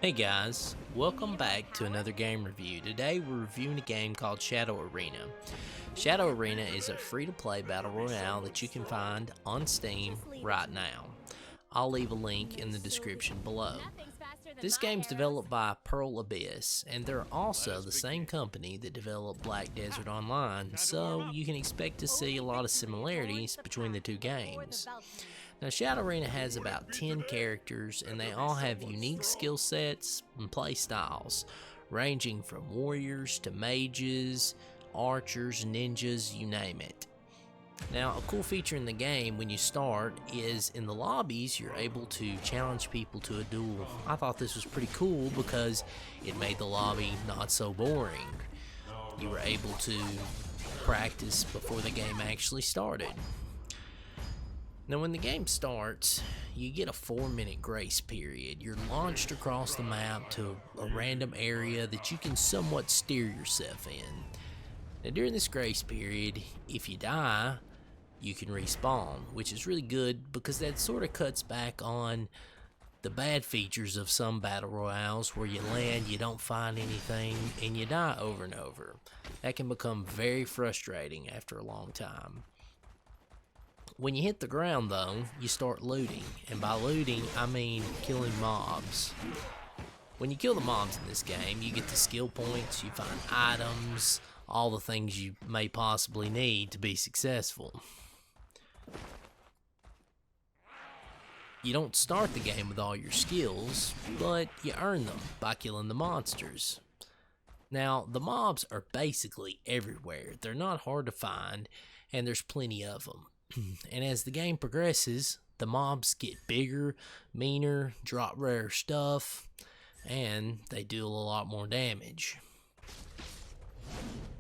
Hey guys, welcome back to another game review. Today we're reviewing a game called Shadow Arena. Shadow Arena is a free-to-play battle royale that you can find on Steam right now. I'll leave a link in the description below. This game's developed by Pearl Abyss, and they're also the same company that developed Black Desert Online, so you can expect to see a lot of similarities between the two games. Now, Shadow Arena has about 10 characters, and they all have unique skill sets and play styles, ranging from warriors to mages, archers, ninjas, you name it. Now, a cool feature in the game when you start is in the lobbies, you're able to challenge people to a duel. I thought this was pretty cool because it made the lobby not so boring. You were able to practice before the game actually started. Now, when the game starts, you get a 4-minute grace period. You're launched across the map to a random area that you can somewhat steer yourself in. Now, during this grace period, if you die, you can respawn, which is really good because that sort of cuts back on the bad features of some battle royales where you land, you don't find anything, and you die over and over. That can become very frustrating after a long time. When you hit the ground though, you start looting, and by looting I mean killing mobs. When you kill the mobs in this game, you get the skill points, you find items, all the things you may possibly need to be successful. You don't start the game with all your skills, but you earn them by killing the monsters. Now, the mobs are basically everywhere. They're not hard to find, and there's plenty of them. And as the game progresses, the mobs get bigger, meaner, drop rare stuff, and they do a lot more damage.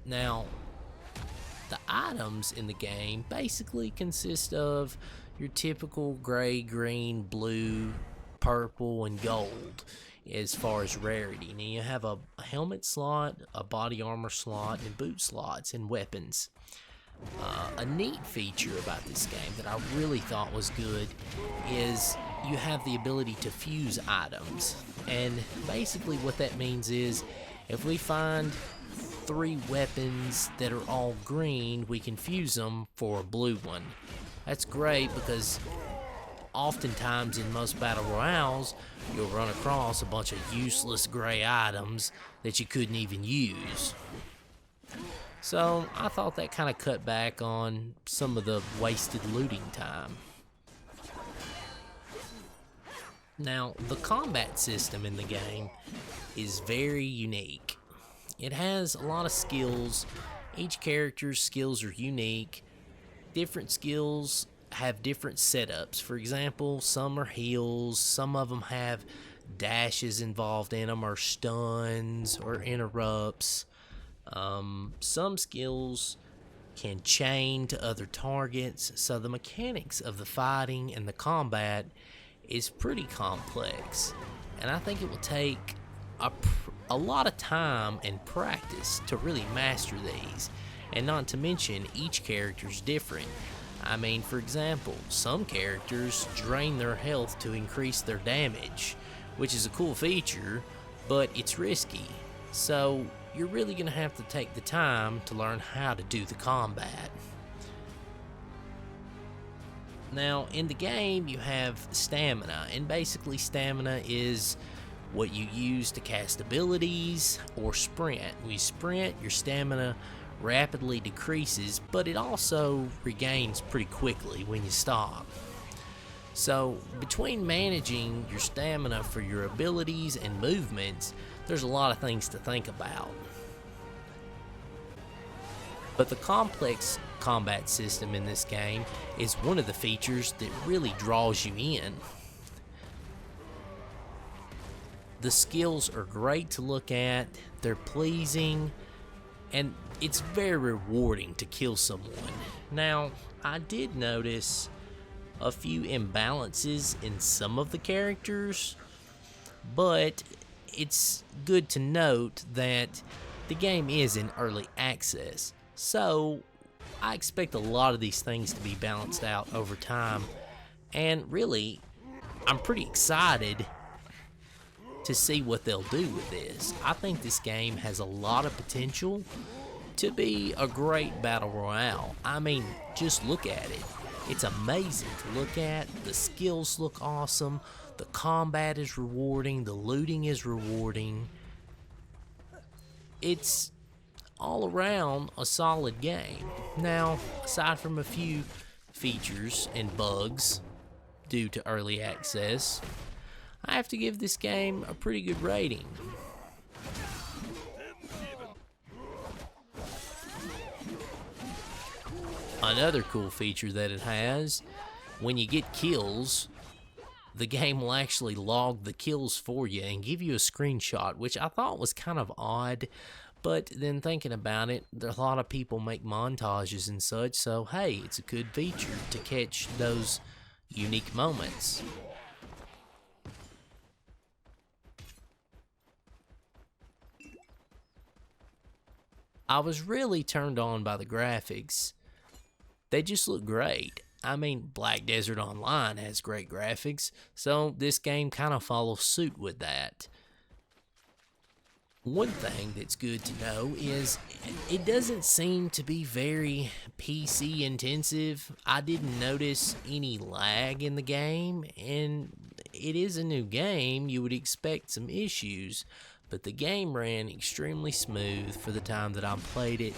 Now, the items in the game basically consist of your typical gray, green, blue, purple, and gold as far as rarity. Now, you have a helmet slot, a body armor slot, and boot slots and weapons. A neat feature about this game that I really thought was good is you have the ability to fuse items, and basically what that means is if we find 3 weapons that are all green, we can fuse them for a blue one. That's great because oftentimes in most battle royales you'll run across a bunch of useless gray items that you couldn't even use. So I thought that kind of cut back on some of the wasted looting time. Now, the combat system in the game is very unique. It has a lot of skills. Each character's skills are unique. Different skills have different setups. For example, some are heals, some of them have dashes involved in them, or stuns, or interrupts. Some skills can chain to other targets, so the mechanics of the fighting and the combat is pretty complex, and I think it will take a lot of time and practice to really master these, and not to mention each character's different. I mean, for example, some characters drain their health to increase their damage, which is a cool feature, but it's risky, so you're really going to have to take the time to learn how to do the combat. Now, in the game, you have stamina, and basically stamina is what you use to cast abilities or sprint. When you sprint, your stamina rapidly decreases, but it also regains pretty quickly when you stop. So, between managing your stamina for your abilities and movements, there's a lot of things to think about. But the complex combat system in this game is one of the features that really draws you in. The skills are great to look at, they're pleasing, and it's very rewarding to kill someone. Now, I did notice a few imbalances in some of the characters, but it's good to note that the game is in early access, so I expect a lot of these things to be balanced out over time, and really, I'm pretty excited to see what they'll do with this. I think this game has a lot of potential to be a great battle royale. I mean, just look at it. It's amazing to look at. The skills look awesome. The combat is rewarding. The looting is rewarding. It's all around a solid game. Now, aside from a few features and bugs due to early access, I have to give this game a pretty good rating. Another cool feature that it has, when you get kills, the game will actually log the kills for you and give you a screenshot, which I thought was kind of odd. But then thinking about it, a lot of people make montages and such, so hey, it's a good feature to catch those unique moments. I was really turned on by the graphics. They just look great. I mean, Black Desert Online has great graphics, so this game kind of follows suit with that. One thing that's good to know is it doesn't seem to be very PC intensive. I didn't notice any lag in the game, and it is a new game. You would expect some issues, but the game ran extremely smooth for the time that I played it,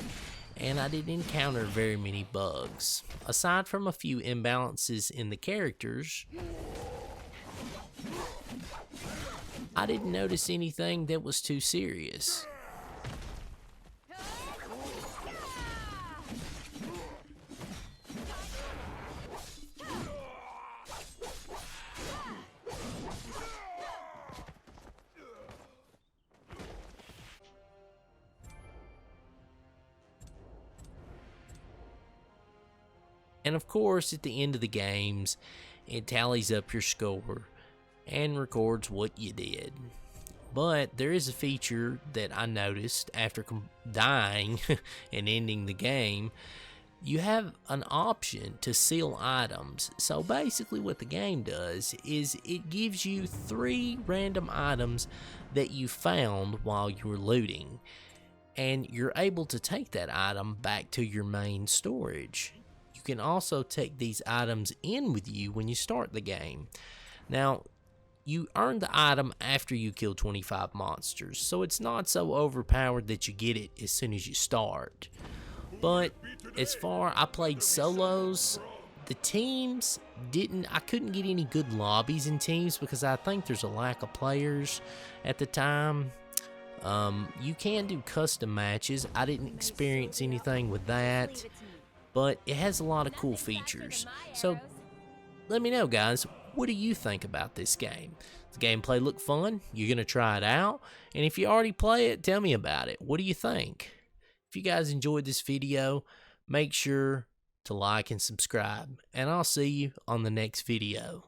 and I didn't encounter very many bugs. Aside from a few imbalances in the characters, I didn't notice anything that was too serious. And of course, at the end of the games, it tallies up your score and records what you did. But there is a feature that I noticed after dying and ending the game. You have an option to seal items. So basically what the game does is it gives you 3 random items that you found while you were looting, and you're able to take that item back to your main storage. You can also take these items in with you when you start the game. Now, you earn the item after you kill 25 monsters, so it's not so overpowered that you get it as soon as you start. But as far I played solos, the teams I couldn't get any good lobbies in teams because I think there's a lack of players at the time. You can do custom matches. I didn't experience anything with that, but it has a lot of cool features. So let me know, guys, what do you think about this game? Does the gameplay look fun? You're going to try it out? And if you already play it, tell me about it. What do you think? If you guys enjoyed this video, make sure to like and subscribe, and I'll see you on the next video.